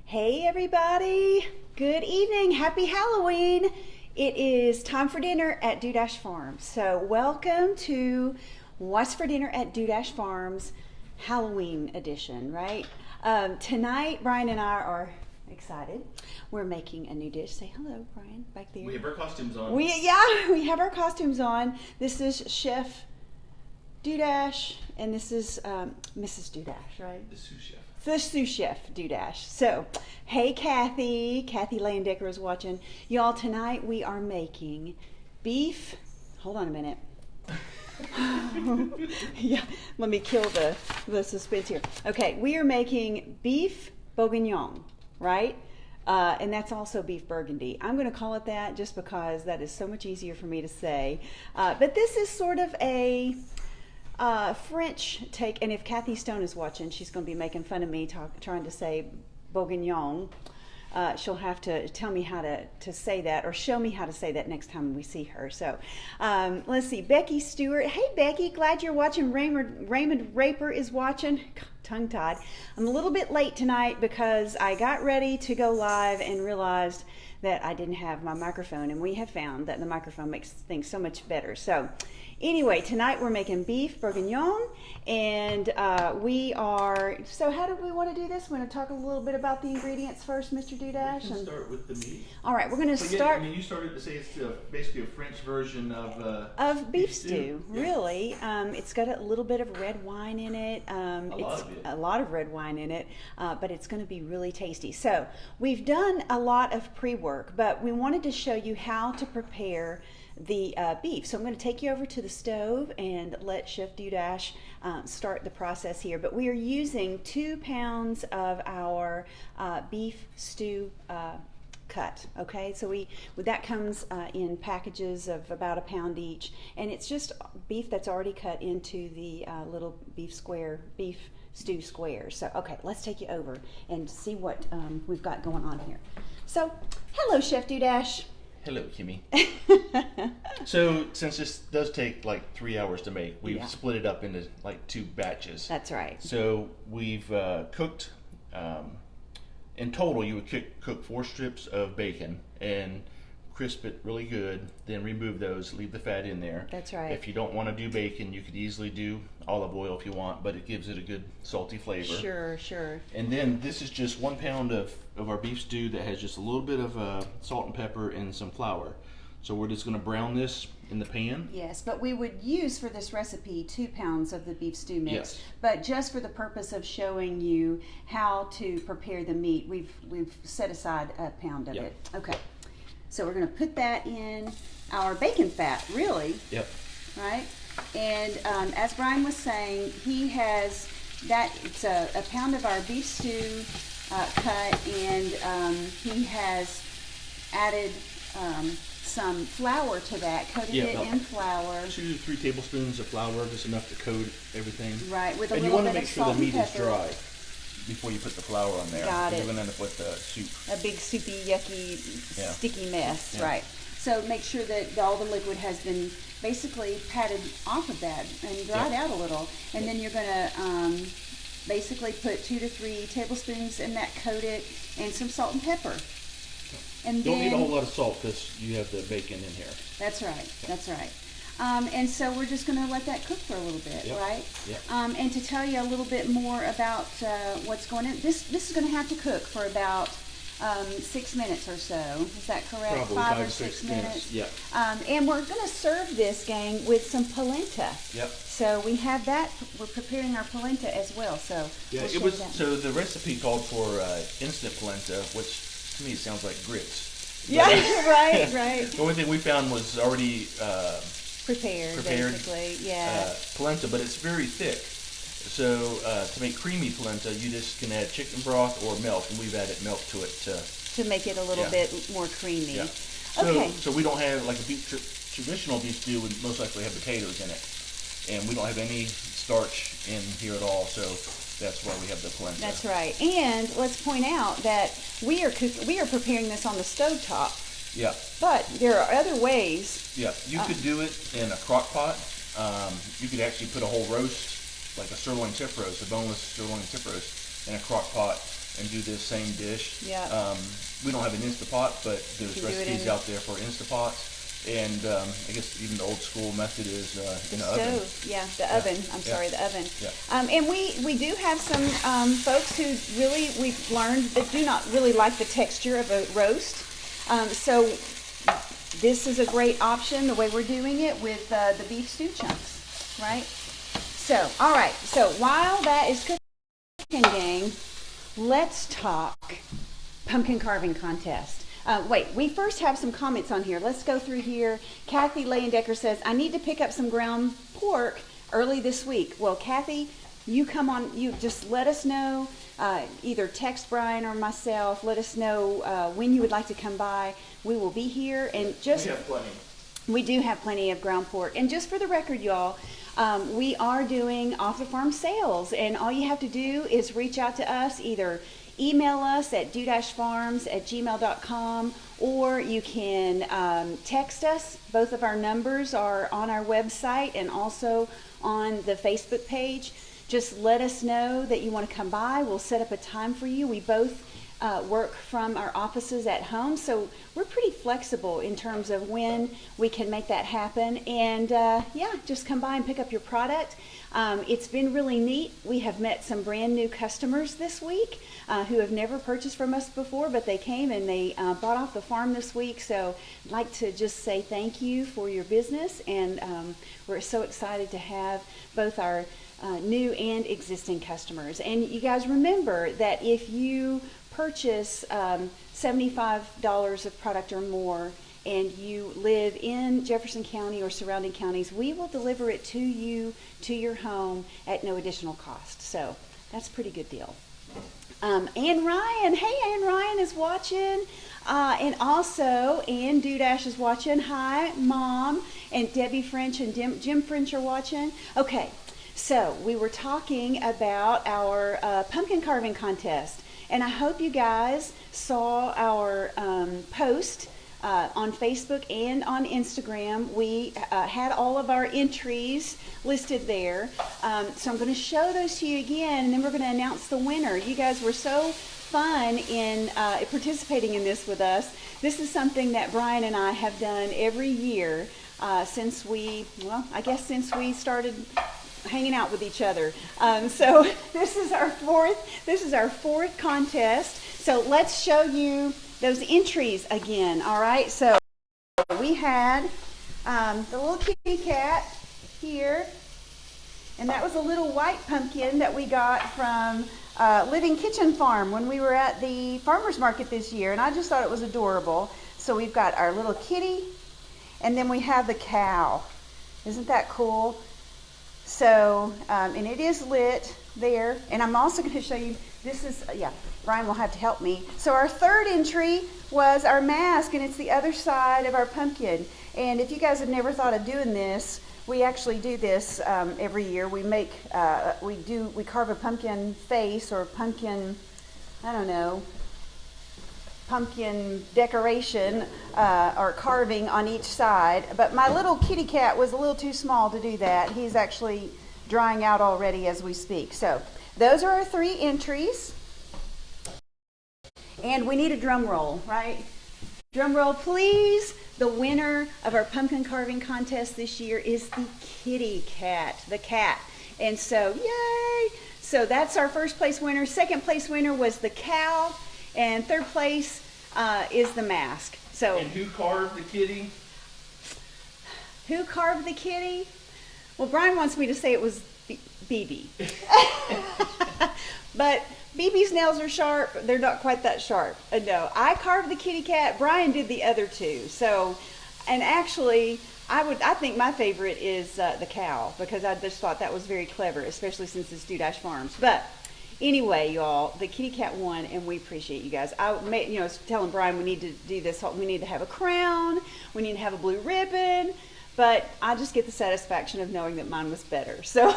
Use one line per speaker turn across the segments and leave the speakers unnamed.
Hey everybody, good evening, happy Halloween. It is time for dinner at Dudash Farms. So welcome to What's for Dinner at Dudash Farms Halloween edition, right? Tonight, Brian and I are excited. We're making a new dish. Say hello, Brian, back there.
We have our costumes on.
We have our costumes on. This is Chef Dudash, and this is Mrs. Dudash, right?
The sous chef.
The sous chef, Dudash. So, hey Kathy Landecker is watching. Y'all, tonight we are making beef, hold on a minute. Yeah, let me kill the suspense here. Okay, we are making beef bourguignon, right? And that's also beef burgundy. I'm going to call it that just because that is so much easier for me to say. But this is sort of a French take, and if Kathy Stone is watching, she's going to be making fun of me trying to say bourguignon. She'll have to tell me how to say that, or show me how to say that next time we see her. So let's see, Becky Stewart. Hey Becky, glad you're watching. Raymond Raper is watching. Tongue-tied. I'm a little bit late tonight because I got ready to go live and realized that I didn't have my microphone, and we have found that the microphone makes things so much better. So anyway, tonight we're making beef bourguignon, and so how do we want to do this? We're going to talk a little bit about the ingredients first, Mr. Dudash.
We can start with the meat.
All right, we're going to start.
You started to say it's basically a French version
of beef stew. Yeah. Really. It's got a little bit of red wine in it. A lot of red wine in it, but it's going to be really tasty. So we've done a lot of pre-work, but we wanted to show you how to prepare the beef. So I'm going to take you over to the stove and let Chef Dudash start the process here. But we are using 2 pounds of our beef stew cut. Okay, so that comes in packages of about 1 pound each, and it's just beef that's already cut into the little beef stew squares. So okay, let's take you over and see what we've got going on here. So hello, Chef Dudash.
Hello, Kimmy. So since this does take like 3 hours to make, we've split it up into like 2 batches.
That's right.
So we've cooked, in total you would cook 4 strips of bacon and crisp it really good, then remove those, leave the fat in there.
That's right.
If you don't want to do bacon, you could easily do olive oil if you want, but it gives it a good salty flavor.
Sure.
And then this is just 1 pound of our beef stew that has just a little bit of salt and pepper and some flour. So we're just going to brown this in the pan.
Yes, but we would use for this recipe 2 pounds of the beef stew mix.
Yes.
But just for the purpose of showing you how to prepare the meat, we've set aside 1 pound of it. Okay. So we're going to put that in our bacon fat, really.
Yep.
Right? And as Brian was saying, he has it's a pound of our beef stew cut, and he has added some flour to that, coated it in flour.
2 to 3 tablespoons of flour, just enough to coat everything.
Right, with a
and
little bit of
And you want to make sure
salt
the meat
and
is
pepper.
dry before you put the flour on there.
Got it.
You're going to end up with soup.
A big soupy, yucky, sticky mess, right. So make sure that all the liquid has been basically patted off of that and dried out a little. And then you're going to basically put 2 to 3 tablespoons in that, coat it, and some salt and pepper. And
Don't need a whole lot of salt because you have the bacon in here.
That's right. And so we're just going to let that cook for a little bit, right?
Yep.
And to tell you a little bit more about what's going in, this is going to have to cook for about 6 minutes or so. Is that correct?
Probably
5 or 6 minutes.
Yep.
And we're going to serve this, gang, with some polenta.
Yep.
So we have that. We're preparing our polenta as well. So we'll
so the recipe called for instant polenta, which to me it sounds like grits.
Yeah, right.
The only thing we found was already
prepared basically.
Polenta, but it's very thick. So to make creamy polenta, you just can add chicken broth or milk, and we've added milk to it
to make it a little bit more creamy.
Yeah. So we don't have like a traditional beef stew would most likely have potatoes in it, and we don't have any starch in here at all. So that's why we have the polenta.
That's right. And let's point out that we are preparing this on the stovetop.
Yeah.
But there are other ways.
Yeah, you could do it in a crock pot. You could actually put a whole roast, like a sirloin tip roast, a boneless sirloin tip roast, in a crock pot and do this same dish.
Yeah.
We don't have an Instapot, but there's
You can do it
recipes
in-
out there for Instapots. And I guess even the old school method is in the
stove,
oven.
yeah, the oven. I'm
Yeah.
sorry, the oven.
Yeah.
And we do have some folks who really, we've learned, that do not really like the texture of a roast. So this is a great option, the way we're doing it with the beef stew chunks, right? So, all right. So while that is cooking, gang, let's talk pumpkin carving contest. Wait, we first have some comments on here. Let's go through here. Kathy Leyendecker says, I need to pick up some ground pork early this week. Well, Kathy, you come on, you just let us know, either text Brian or myself, let us know when you would like to come by. We will be here, and just...
We have plenty.
We do have plenty of ground pork. And just for the record, y'all, we are doing off-the-farm sales, and all you have to do is reach out to us, either email us at dudashfarms@gmail.com, or you can text us. Both of our numbers are on our website and also on the Facebook page. Just let us know that you want to come by. We'll set up a time for you. We both work from our offices at home, so we're pretty flexible in terms of when we can make that happen. And yeah, just come by and pick up your product. It's been really neat. We have met some brand new customers this week who have never purchased from us before, but they came and they bought off the farm this week. So I'd like to just say thank you for your business, and we're so excited to have both our new and existing customers. And you guys remember that if you purchase $75 of product or more and you live in Jefferson County or surrounding counties, we will deliver it to you, to your home, at no additional cost. So that's a pretty good deal. Ann Ryan, hey, Ann Ryan is watching. And also, Ann Dudash is watching. Hi, Mom. And Debbie French and Jim French are watching. Okay, so we were talking about our pumpkin carving contest. And I hope you guys saw our post on Facebook and on Instagram. We had all of our entries listed there. So I'm going to show those to you again, and then we're going to announce the winner. You guys were so fun in participating in this with us. This is something that Brian and I have done every year since we started hanging out with each other. So this is our fourth contest. So let's show you those entries again. All right. So we had the little kitty cat here, and that was a little white pumpkin that we got from Living Kitchen Farm when we were at the farmers market this year, and I just thought it was adorable. So we've got our little kitty, and then we have the cow. Isn't that cool? So, and it is lit there. And I'm also going to show you, this is, Brian will have to help me. So our third entry was our mask, and it's the other side of our pumpkin. And if you guys have never thought of doing this, we actually do this every year. We make, we carve a pumpkin face or pumpkin, I don't know, pumpkin decoration or carving on each side. But my little kitty cat was a little too small to do that. He's actually drying out already as we speak. So those are our three entries. And we need a drum roll, right? Drum roll, please. The winner of our pumpkin carving contest this year is the kitty cat, the cat. And so, yay! So that's our first place winner. Second place winner was the cow. And third place is the mask. So,
And who carved the kitty?
Who carved the kitty? Well, Brian wants me to say it was BB. But BB's nails are sharp. They're not quite that sharp. No, I carved the kitty cat. Brian did the other two. So, and actually, I think my favorite is the cow, because I just thought that was very clever, especially since it's Dudash Farms. But anyway, y'all, the kitty cat won, and we appreciate you guys. I was telling Brian we need to do this. We need to have a crown. We need to have a blue ribbon. But I just get the satisfaction of knowing that mine was better. So,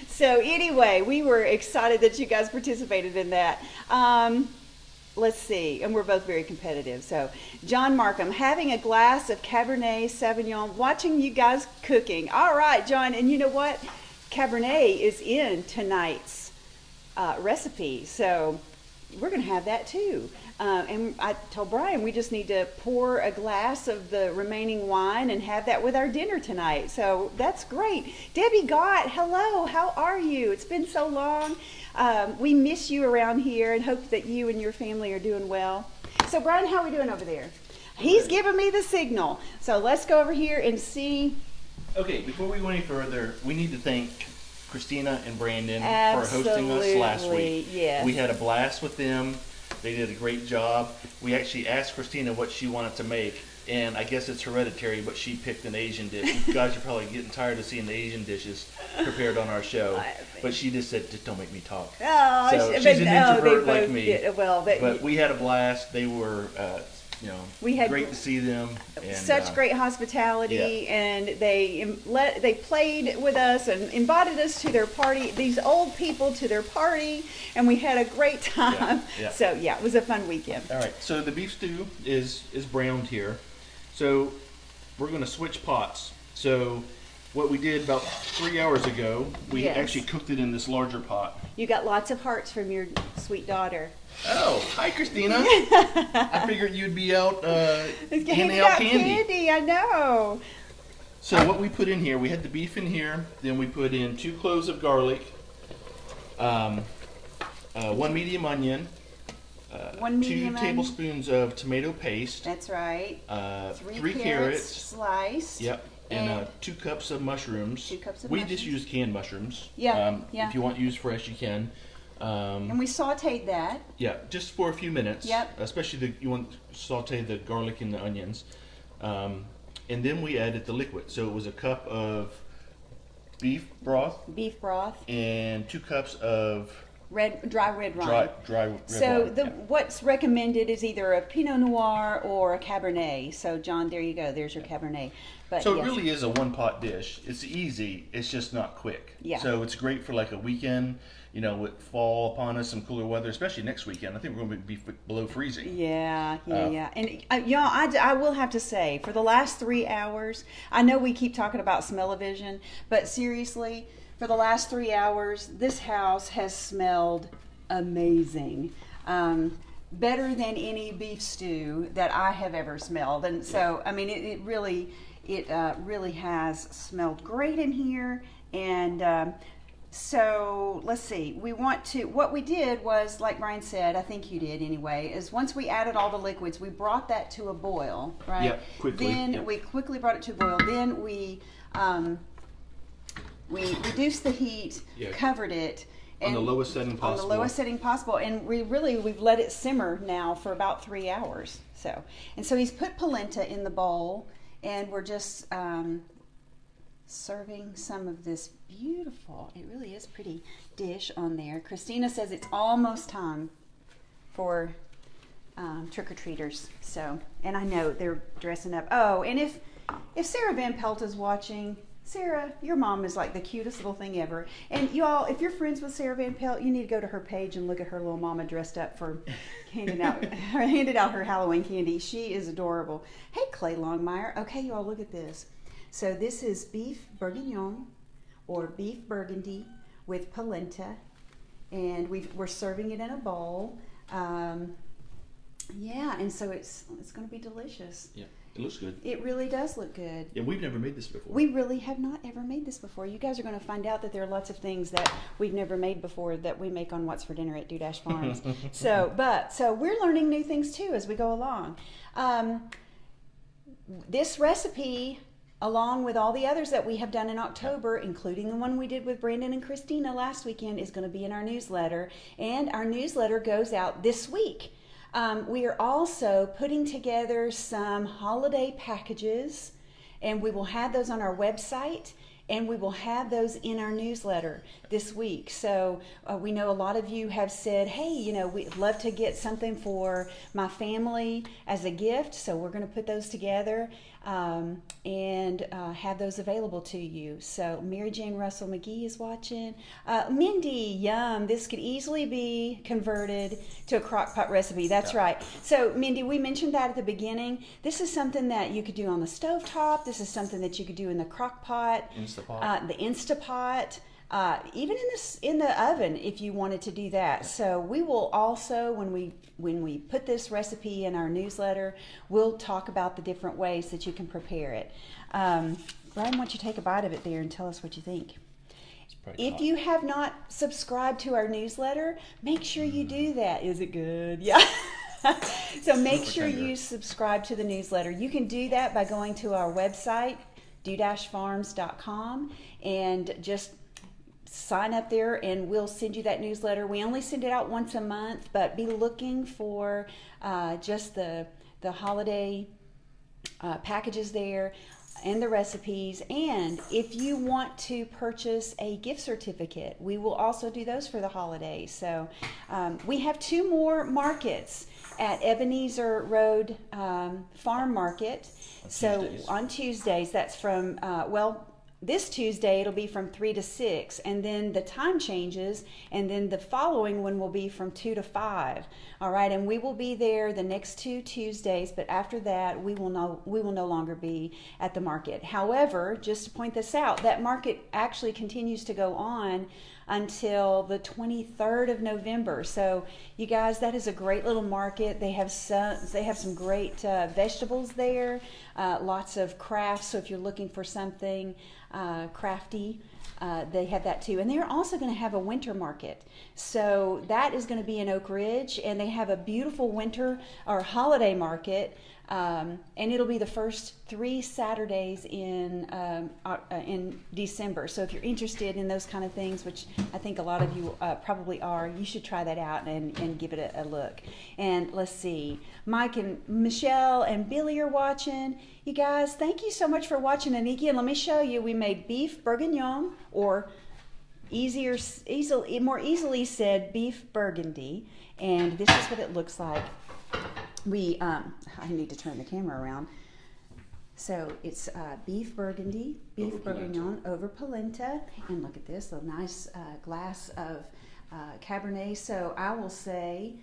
so anyway, we were excited that you guys participated in that. Let's see, and we're both very competitive. So, John Markham, having a glass of Cabernet Sauvignon, watching you guys cooking. All right, John, and you know what? Cabernet is in tonight's recipe. So we're going to have that too. And I told Brian we just need to pour a glass of the remaining wine and have that with our dinner tonight. So that's great. Debbie Gott, hello, how are you? It's been so long. We miss you around here and hope that you and your family are doing well. So Brian, how are we doing over there? He's giving me the signal. So let's go over here and see.
Okay, before we go any further, we need to thank Christina and Brandon for hosting us
Absolutely,
last week.
yes.
We had a blast with them. They did a great job. We actually asked Christina what she wanted to make, and I guess it's hereditary, but she picked an Asian dish. You guys are probably getting tired of seeing the Asian dishes prepared on our show, but she just said, just don't make me talk.
Oh,
So she's an introvert like me.
Did, well,
But we had a blast. They were,
we had
great to see them. And,
such great hospitality, and they played with us and invited us to their party. These old people to their party, and we had a great time.
Yeah.
So yeah, it was a fun weekend.
All right, so the beef stew is browned here. So we're going to switch pots. So what we did about 3 hours ago, we
Yes.
actually cooked it in this larger pot.
You got lots of hearts from your sweet daughter.
Oh, hi Christina. I figured you'd be out handing out candy.
I know.
So what we put in here, we had the beef in here, then we put in 2 cloves of garlic, 1 medium onion,
1 medium
2
onion.
tablespoons of tomato paste,
That's right.
3 carrots,
sliced.
yep, and 2 cups of mushrooms.
2 cups of
we
mushrooms.
just use canned mushrooms.
Yeah, yeah.
If you want to use fresh, you can.
And we sauteed that.
Yeah, just for a few minutes.
Yep.
Especially you want to saute the garlic and the onions. And then we added the liquid. So it was a cup of beef broth
Beef broth.
and 2 cups of
Dry red wine.
dry red
So
wine.
what's recommended is either a Pinot Noir or a Cabernet. So John, there you go. There's your Cabernet. But
So
yes.
it really is a one-pot dish. It's easy. It's just not quick.
Yeah.
So it's great for like a weekend. With fall upon us, some cooler weather, especially next weekend. I think we're going to be below freezing.
Yeah. And y'all, I will have to say, for the last 3 hours, I know we keep talking about smell-o-vision, but seriously, for the last 3 hours, this house has smelled amazing. Better than any beef stew that I have ever smelled. And so, I mean, it really has smelled great in here. And so let's see, what we did was, like Brian said, I think you did anyway, is once we added all the liquids, we brought that to a boil, right?
Yep, quickly.
Then we quickly brought it to a boil. Then we reduced the heat, covered it.
On the lowest setting possible.
On the lowest setting possible. And we've let it simmer now for about 3 hours. So he's put polenta in the bowl, and we're just serving some of this beautiful, it really is pretty dish on there. Christina says it's almost time for trick-or-treaters. So, and I know they're dressing up. Oh, and if Sarah Van Pelt is watching, Sarah, your mom is like the cutest little thing ever. And you all, if you're friends with Sarah Van Pelt, you need to go to her page and look at her little mama dressed up for handing out her Halloween candy. She is adorable. Hey, Clay Longmire. Okay, you all, look at this. So this is Beef Bourguignon, or Beef Burgundy, with polenta, and we're serving it in a bowl. Yeah, and so it's going to be delicious.
Yeah, it looks good.
It really does look good.
Yeah, we've never made this before.
We really have not ever made this before. You guys are going to find out that there are lots of things that we've never made before that we make on What's for Dinner at Dudash Farms. So we're learning new things too as we go along. This recipe, along with all the others that we have done in October, including the one we did with Brandon and Christina last weekend, is going to be in our newsletter. And our newsletter goes out this week. We are also putting together some holiday packages, and we will have those on our website, and we will have those in our newsletter this week. So we know a lot of you have said, hey, we'd love to get something for my family as a gift. So we're going to put those together and have those available to you. So Mary Jane Russell McGee is watching. Mindy, yum, this could easily be converted to a crock pot recipe. That's right. So Mindy, we mentioned that at the beginning. This is something that you could do on the stovetop. This is something that you could do in the crock pot.
Instapot.
The Instapot. even in the oven if you wanted to do that. So we will also, when we put this recipe in our newsletter, we'll talk about the different ways that you can prepare it. Brian, why don't you take a bite of it there and tell us what you think? If you have not subscribed to our newsletter, make sure you do that. Is it good? Yeah. So make sure you subscribe to the newsletter. You can do that by going to our website, dudashfarms.com, and just sign up there and we'll send you that newsletter. We only send it out once a month, but be looking for just the holiday packages there and the recipes. And if you want to purchase a gift certificate, we will also do those for the holidays. So we have 2 more markets at Ebenezer Road Farm Market. On Tuesdays, that's from, this Tuesday it'll be from 3 to 6, and then the time changes, and then the following one will be from 2 to 5. All right, and we will be there the next 2 Tuesdays, but after that we will no longer be at the market. However, just to point this out, that market actually continues to go on until the 23rd of November. So you guys, that is a great little market. They have some great vegetables there, lots of crafts. So if you're looking for something crafty, they have that too. And they're also going to have a winter market. So that is going to be in Oak Ridge, and they have a beautiful winter or holiday market. And it'll be the first 3 Saturdays in December. So if you're interested in those kind of things, which I think a lot of you probably are, you should try that out and give it a look. And let's see, Mike and Michelle and Billy are watching. You guys, thank you so much for watching, Aniki. And let me show you, we made beef bourguignon, or more easily said, beef burgundy. And this is what it looks like. I need to turn the camera around. So it's beef burgundy, beef bourguignon over polenta, and look at this, a nice glass of Cabernet. So I will say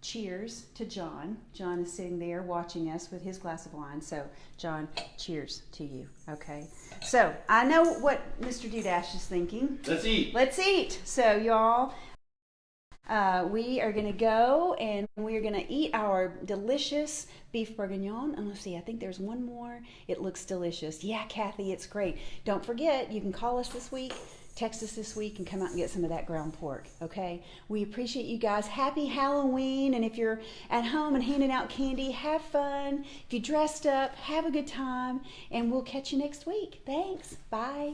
cheers to John. John is sitting there watching us with his glass of wine. So John, cheers to you. Okay. So I know what Mr. Dudash is thinking.
Let's eat.
Let's eat. So y'all, we are going to go and we're going to eat our delicious beef bourguignon. And let's see, I think there's one more. It looks delicious. Yeah, Kathy, it's great. Don't forget, you can call us this week, text us this week, and come out and get some of that ground pork, okay? We appreciate you guys. Happy Halloween. And if you're at home and handing out candy, have fun. If you dressed up, have a good time. And we'll catch you next week. Thanks. Bye.